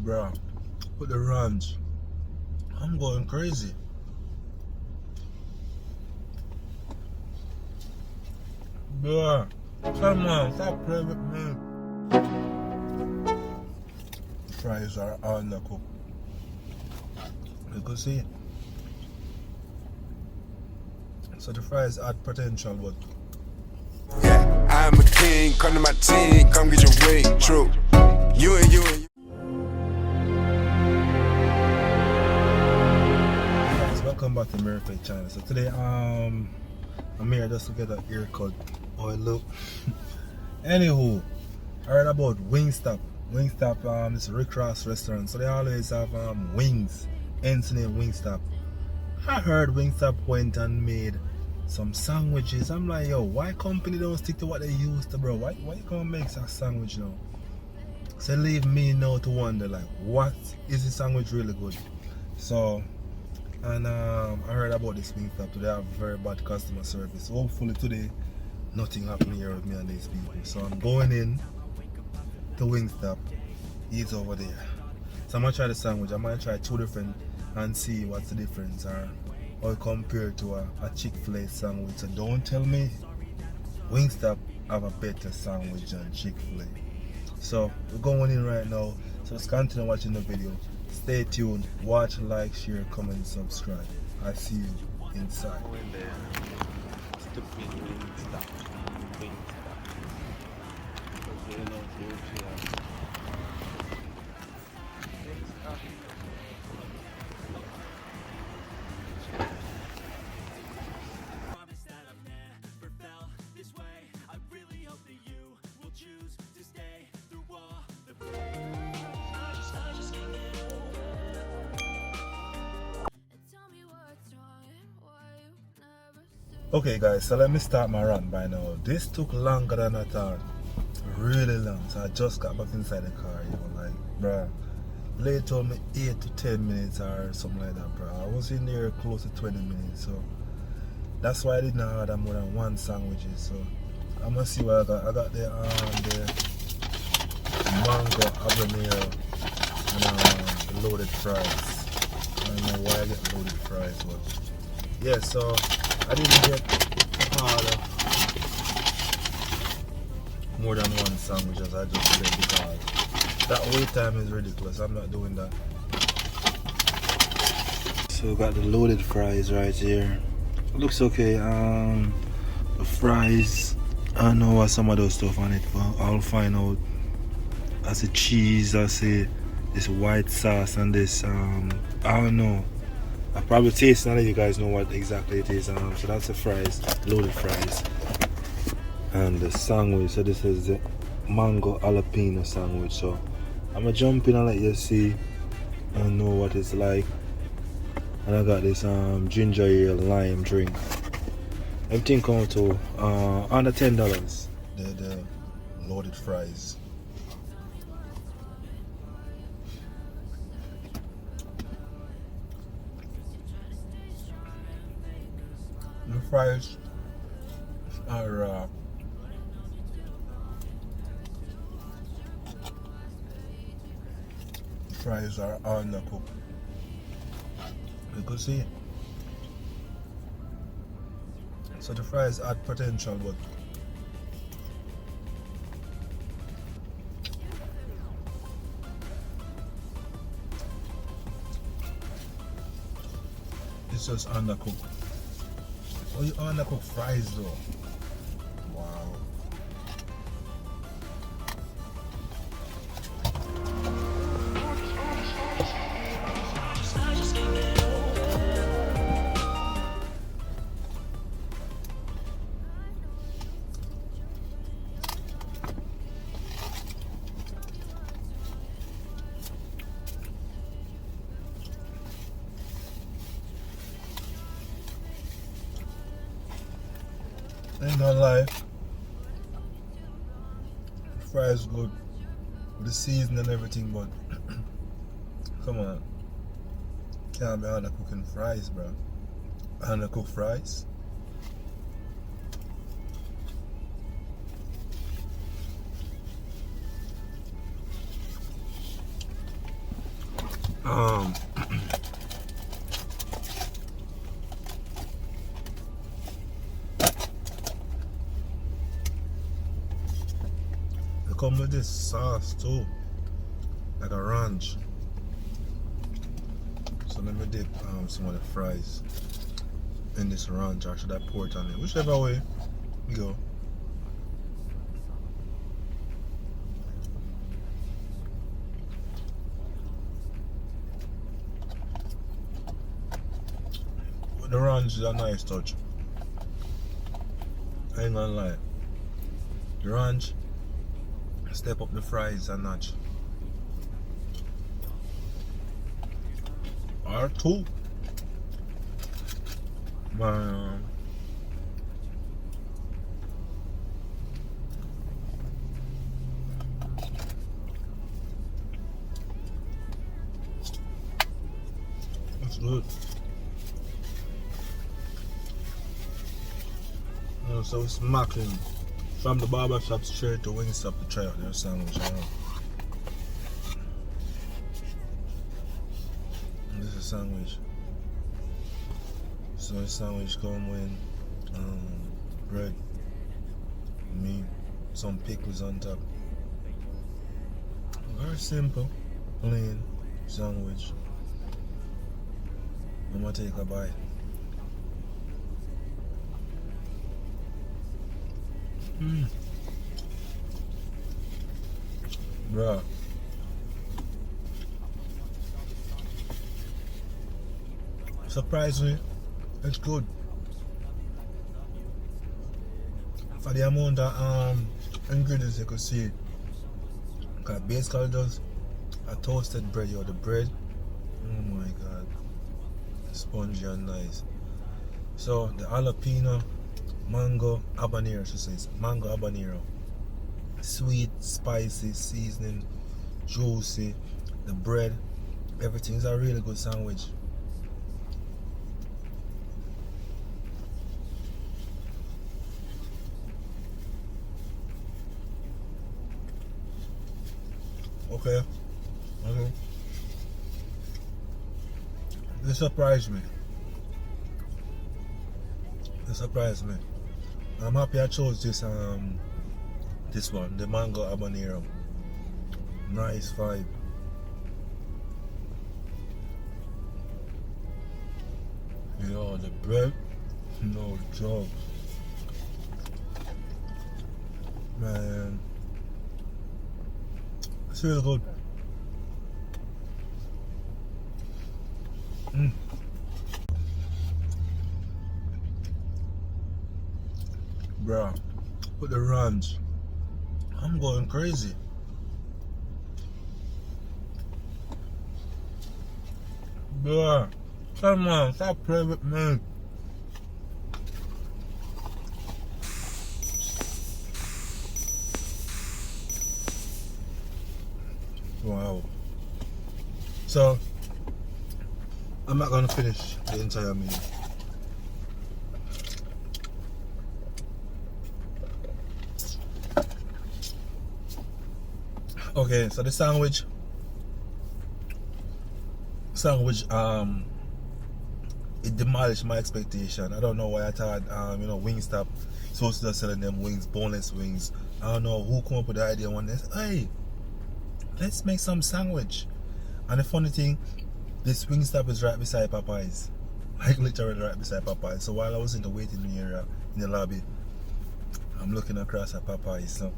bro. Put the ranch. I'm going crazy. Bro, come on, stop playing with me. Fries are undercooked. You can see. So the fries add potential, but yeah, I'm a king, come to my team, come get your wing, true. You and you. guys, welcome back to Miracle Channel. So today, I'm here just to get a haircut. Oh, look. Anywho, I heard about Wingstop. Wingstop, this Rick Ross restaurant. So they always have wings. Hence the name Wingstop. I heard Wingstop went and made some sandwiches. I'm like, yo, why company don't stick to what they used to, bro? Why you can't make a sandwich now? So leave me now to wonder, like, what is the sandwich really good? So, and I heard about this Wingstop. They have very bad customer service. Hopefully today nothing happened here with me and these people. So I'm going in to Wingstop. He's over there. So I'm gonna try the sandwich. I'm gonna try two different and see what's the difference or compared to a Chick-fil-A sandwich. So don't tell me Wingstop have a better sandwich than Chick-fil-A. So we're going in right now. So let's continue watching the video. Stay tuned. Watch, like, share, comment, subscribe. I see you inside. Stupid Wingstop. Okay guys, so let me start my run by now. This took longer than I thought. Really long. So I just got back inside the car, you know, like, bruh. They told me 8 to 10 minutes or something like that, bruh. I was in there close to 20 minutes, so that's why I didn't order more than one sandwiches. So I'm gonna see what I got. I got the mango habanero and the loaded fries. I don't know why I get loaded fries, but yeah, so I didn't get more than one sandwich as I just did because that wait time is ridiculous. I'm not doing that. So got the loaded fries right here. It looks okay. The fries, I don't know what some of those stuff on it, but I'll find out. I see cheese, I see this white sauce and this I don't know. I probably taste none of you guys know what exactly it is. So that's the fries, loaded fries. And the sandwich, so this is the mango jalapeno sandwich. So I'm gonna jump in and let you see and know what it's like. And I got this ginger ale lime drink. Everything comes to under $10. The loaded fries. The fries are undercooked. You can see. So the fries add potential, but it's just undercooked. Oh, you undercooked fries though. Wow. Ain't gonna lie, the fries good with the season and everything, but come on, can't be undercooking fries, bro. Undercooked fries. Um, it come with this sauce too, like a ranch. So let me dip some of the fries in this ranch, or should I pour it on it? Whichever way we go. The ranch is a nice touch. I ain't gonna lie. The ranch step up the fries a notch. Or two. Man. That's good. So it's smacking from the barber shop straight to Wingstop to try out their sandwich. And this is a sandwich. So the sandwich come with bread, meat, some pickles on top. Very simple, plain sandwich. I'm gonna take a bite. Bruh. Surprisingly, it's good. For the amount of ingredients you could see. Cause basically just a toasted bread, the bread. Oh my god. Spongy and nice. So the jalapeno, mango habanero, she says. Mango habanero. Sweet, spicy, seasoning, juicy. The bread, everything is a really good sandwich. Okay. This surprised me. I'm happy I chose this one, the mango habanero. Nice vibe. Yo, the bread, no joke. Man, it's really good. Bruh, with the ranch, I'm going crazy. Bruh, come on, stop playing with me. Wow. So, I'm not gonna finish the entire meal. Okay, so the sandwich, it demolished my expectation. I don't know why I thought, Wingstop supposed to selling them wings, boneless wings. I don't know who come up with the idea one day. Hey, let's make some sandwich. And the funny thing, this Wingstop is right beside Popeyes, like literally right beside Popeyes. So while I was in the waiting area in the lobby, I'm looking across at Popeyes. So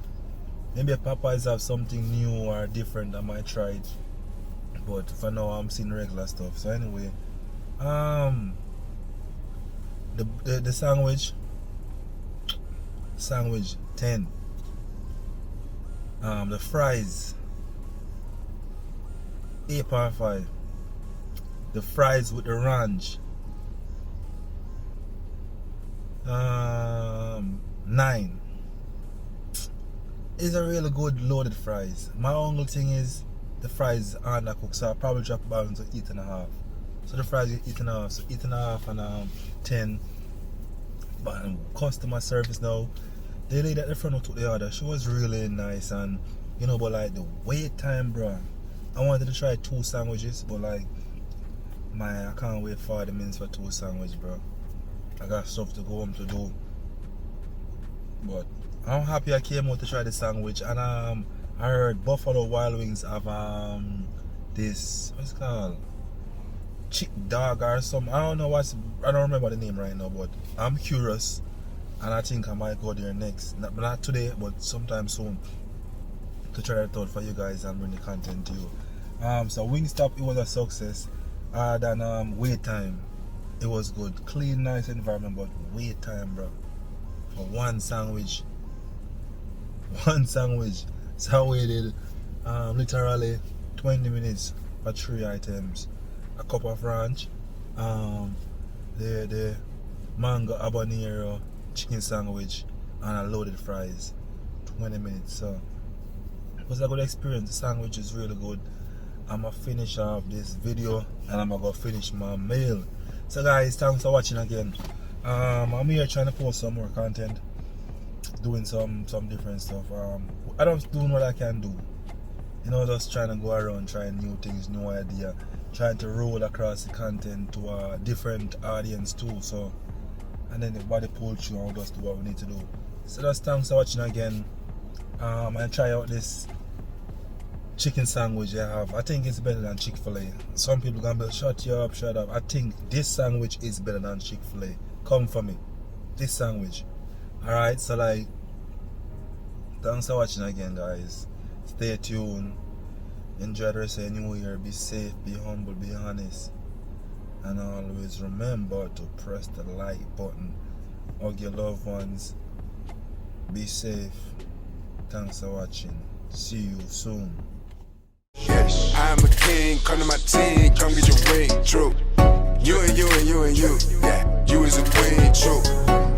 maybe Popeyes have something new or different. I might try it, but for now I'm seeing regular stuff. So anyway, the sandwich 10. The fries 8.5. The fries with the ranch 9. It's a really good loaded fries. My only thing is the fries aren't that cooked, so I'll probably drop it down to 8.5. So the fries get 8.5, so 8.5 and 10. But customer service now, the lady at the front who took the order, she was really nice, and but like the wait time, bro, I wanted to try 2 sandwiches, but like, I can't wait 40 minutes for 2 sandwiches, bro. I got stuff to go home to do. But I'm happy I came out to try the sandwich. And I heard Buffalo Wild Wings have this, what's it called? Chick dog or something. I don't remember the name right now, but I'm curious. And I think I might go there next. Not today, but sometime soon. To try it out for you guys and bring the content to you. So Wingstop, it was a success. Than wait time, it was good. Clean, nice environment, but wait time, bro. For one sandwich. So I waited literally 20 minutes for 3 items. A cup of ranch, the mango habanero chicken sandwich, and a loaded fries. 20 minutes. So it was a good experience. The sandwich is really good. I'm gonna finish off this video and I'm gonna go finish my meal. So guys, thanks for watching again. I'm here trying to post some more content, doing some different stuff. I don't doing what I can do, you know, just trying to go around, trying new things, new idea, trying to roll across the content to a different audience too. So, and then the body pull through and just do what we need to do. So just thanks for watching again. I try out this chicken sandwich I have. I think it's better than Chick-fil-A. Some people gonna be shut up. I think this sandwich is better than Chick-fil-A. Come for me, this sandwich. Alright, so like, thanks for watching again, guys. Stay tuned. Enjoy the rest of the new year. Be safe, be humble, be honest, and always remember to press the like button. Hug your loved ones. Be safe. Thanks for watching. See you soon. Yes, I'm a king, come to my team, come get your ring, true. You and you and you and you, yeah, you is a queen, true.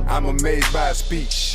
I'm amazed by her speech.